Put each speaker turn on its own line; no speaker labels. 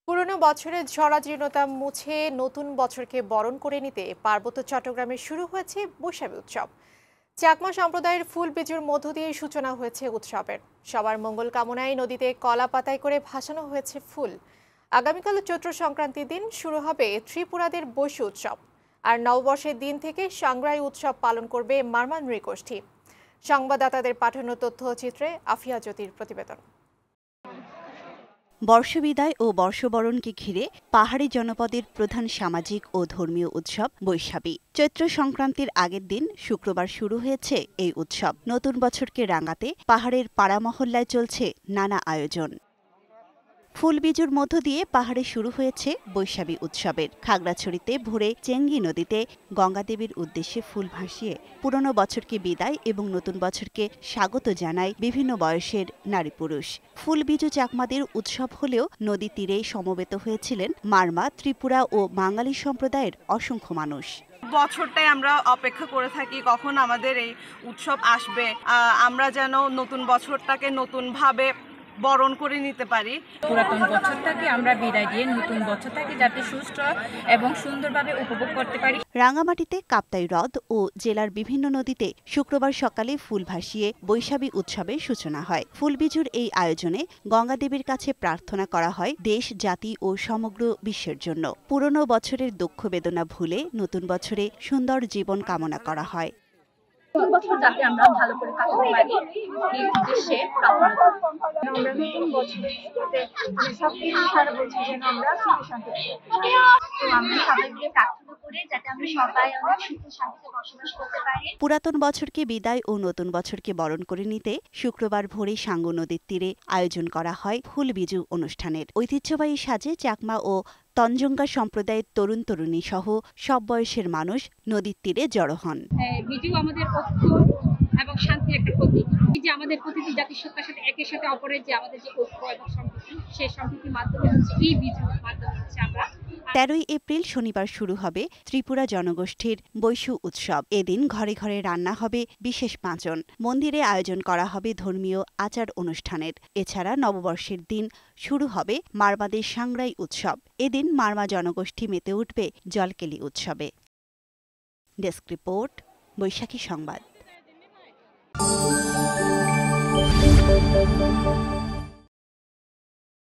পুরনো বছরের জরাজীর্ণতা মুছে নতুন বছরকে বরণ করে নিতে পার্বত্য চট্টগ্রামে শুরু হয়েছে বৈশাখী উৎসব। চাকমা সম্প্রদায়ের ফুল বীজুর মধ্য দিয়ে সূচনা হয়েছে উৎসবের। সবার মঙ্গল কামনায় নদীতে কলা পাতায় করে ভাসানো হয়েছে ফুল। আগামীকাল চৈত্র সংক্রান্তির দিন শুরু হবে ত্রিপুরাদের বৈশু উৎসব। আর নববর্ষের দিন থেকে সাংগ্রাই উৎসব পালন করবে মারমা নৃগোষ্ঠী। সংবাদদাতাদের পাঠানো তথ্যচিত্রে আফিয়া জ্যোতির প্রতিবেদন।
বর্ষবিদায় ও বর্ষবরণকে ঘিরে পাহাড়ি জনপদের প্রধান সামাজিক ও ধর্মীয় উৎসব বৈশাখী। চৈত্র সংক্রান্তির আগের দিন শুক্রবার শুরু হয়েছে এই উৎসব। নতুন বছরকে রাঙাতে পাহাড়ের পাড়া মহল্লায় চলছে নানা আয়োজন। ফুলবিজুর মধ্য দিয়ে পাহাড়ে শুরু হয়েছে বৈশাখী উৎসবের। খাগড়াছড়িতে ভোরে চেঙ্গি নদীতে গঙ্গাদেবীর উদ্দেশ্যে ফুল ভাসিয়ে পুরনো বছরকে বিদায় এবং নতুন বছরকে স্বাগত জানায় বিভিন্ন বয়সের নারী পুরুষ। ফুলবিজু চাকমাদের উৎসব হলেও নদী তীরে সমবেত হয়েছিলেন মারমা, ত্রিপুরা ও বাঙালি সম্প্রদায়ের অসংখ্য মানুষ।
বছরটাই আমরা অপেক্ষা করে থাকি কখন আমাদের এই উৎসব আসবে, আমরা যেন নতুন বছরটাকে নতুনভাবে বরণ করে নিতে পারি।
পুরাতন বছরটাকে আমরা বিদায় দিয়ে নতুন বছরটাকে যাতে সুস্থ এবং সুন্দরভাবে উপভোগ করতে পারি।
রাঙামাটিতে কাপ্তাই হ্রদ ও জেলার বিভিন্ন নদীতে শুক্রবার সকালে ফুল ভাসিয়ে বৈশাখী উৎসবের সূচনা হয়। ফুলবিজুর এই আয়োজনে গঙ্গাদেবীর কাছে প্রার্থনা করা হয় দেশ, জাতি ও সমগ্র বিশ্বের জন্য। পুরনো বছরের দুঃখ বেদনা ভুলে নতুন বছরে সুন্দর জীবন কামনা করা হয়।
নতুন বছর যাতে আমরা ভালো করে কাটাতে পারি এই উদ্দেশ্যে প্রার্থনা করি।
আমরা নতুন বছরে সবকিছু সারা বছর যেন আমরা সুখে শান্তিতে
তো আমরা সবাই মিলে প্রার্থনা করে যাতে আমরা সবাই অনেক সুখে শান্তিতে বসবাস করতে পারি।
পুরাতন বছরকে বিদায় ও নতুন বছরকে বরণ করে নিতে শুক্রবার ভোরে সাঙ্গু নদীর তীরে আয়োজন করা হয় ফুলবিজু অনুষ্ঠানের। ঐতিহ্যবাহী সাজে চাকমা ও তঞ্জঙ্গা সম্প্রদায়ের তরুণ তরুণী সহ সব বয়সের মানুষ নদীর তীরে জড়ো হন।
বিজু আমাদের ঐক্য এবং শান্তির একটা প্রতীক। এই যে আমাদের প্রতিটি জাতিসত্তার সাথে একের সাথে অপরের যে আমাদের যে ঐক্য এবং সম্প্রীতি, সেই সম্প্রীতির মাধ্যমে হচ্ছে এই বিজুর মাধ্যমে হচ্ছে আমরা
13 এপ্রিল শনিবার শুরু হবে ত্রিপুরা জনগোষ্ঠীর বৈশু উৎসব। এদিন ঘরে ঘরে রান্না হবে বিশেষ পাঁচন। মন্দিরে আয়োজন করা হবে ধর্মীয় আচার অনুষ্ঠানের। এছাড়া নববর্ষের দিন শুরু হবে মারমাদের সাংগ্রাই উৎসব। এদিন মারমা জনগোষ্ঠী মেতে উঠবে জলকেলি উৎসবে। ডেস্ক রিপোর্ট, বৈশাখী সংবাদ।